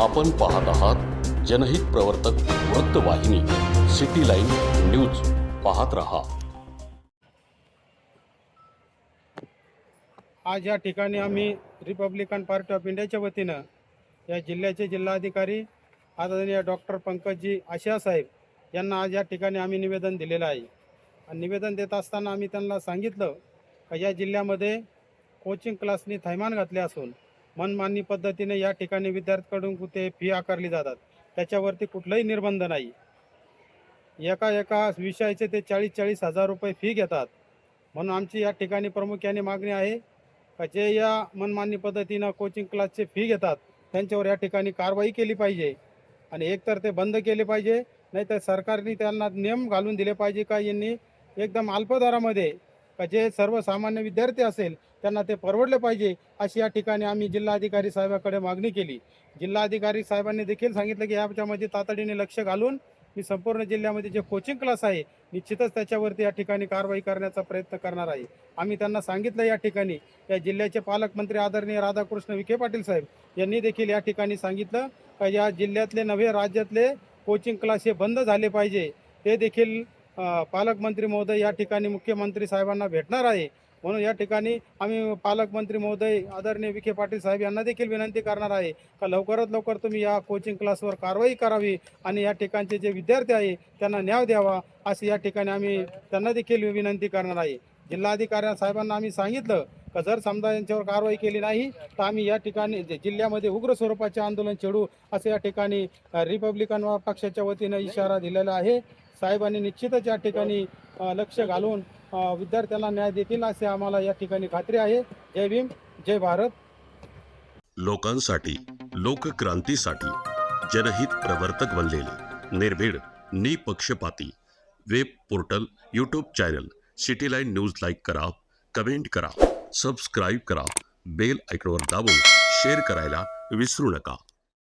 आपण पाहत आहात जनहित प्रवर्तक वृत्तवाहिनी सिटी लाईन न्यूज. पाहत रहा. आज या ठिकाणी आम्ही रिपब्लिकन पार्टी ऑफ इंडियाच्या वतीनं या जिल्ह्याचे जिल्हाधिकारी आदरणीय डॉक्टर पंकजी आशिया साहेब यांना आज या ठिकाणी आम्ही निवेदन दिलेलं आहे. आणि निवेदन देत असताना आम्ही त्यांना सांगितलं का या जिल्ह्यामध्ये कोचिंग क्लासनी थैमान घातले असून मनमानी पद्धतीने या ठिकाणी विद्यार्थ्यांकडून कुठे फी आकारली जातात, त्याच्यावरती कुठलाही निर्बंध नाही. एका विषयाचे ते 40-40 हजार रुपये फी घेतात. म्हणून आमची या ठिकाणी प्रामुख्याने मागणी आहे का जे या मनमानी पद्धतीनं कोचिंग क्लासचे फी घेतात त्यांच्यावर या ठिकाणी कारवाई केली पाहिजे. आणि एकतर ते बंद केले पाहिजे, नाहीतर सरकारने त्यांना नियम घालून दिले पाहिजे का यांनी एकदम अल्प दरामध्ये का जे सर्वसामान्य विद्यार्थी असेल त्यांना ते परवडले पाहिजे, अशी या ठिकाणी आम्ही जिल्हाधिकारी साहेबाकडे मागणी केली. जिल्हाधिकारी साहेबांनी देखील सांगितलं की याच्यामध्ये तातडीने लक्ष घालून मी संपूर्ण जिल्ह्यामध्ये जे कोचिंग क्लास आहे निश्चितच त्याच्यावरती या ठिकाणी कारवाई करण्याचा प्रयत्न करणार आहे. आम्ही त्यांना सांगितलं या ठिकाणी या जिल्ह्याचे पालकमंत्री आदरणीय राधाकृष्ण विखे पाटील साहेब यांनी देखील या ठिकाणी सांगितलं का या जिल्ह्यातले नव्हे राज्यातले कोचिंग क्लास हे बंद झाले पाहिजे. ते देखील पालकमंत्री महोदय या ठिकाणी मुख्यमंत्री साहेबांना भेटणार आहे. म्हणून या ठिकाणी आम्ही पालकमंत्री महोदय आदरणीय विखे पाटील साहेब यांना देखील विनंती करणार आहे का लवकरात लवकर तुम्ही या कोचिंग क्लासवर कारवाई करावी आणि या ठिकाणचे जे विद्यार्थी आहे त्यांना न्याय द्यावा, अशी या ठिकाणी आम्ही त्यांना देखील विनंती करणार आहे. जिल्हाधिकारी साहेबांना आम्ही सांगितलं का जर समजा यांच्यावर कारवाई केली नाही तर आम्ही या ठिकाणी जिल्ह्यामध्ये उग्र स्वरूपाचे आंदोलन छेडू, असं या ठिकाणी रिपब्लिकन पक्षाच्या वतीनं इशारा दिलेला आहे. साहेबांनी निश्चितच या ठिकाणी लक्ष घालून विद्यार्थ्यांना न्याय देतील असे आम्हाला या ठिकाणी खात्री आहे. जय भीम, जय भारत. लोकांसाठी, लोकक्रांतीसाठी जनहित प्रवर्तक बनलेले निर्भीड, निपक्षपाती web portal, YouTube channel city line news like करा, कमेंट करा, सबस्क्राईब करा, बेल आयकॉनवर दाबून शेअर करायला विसरू नका.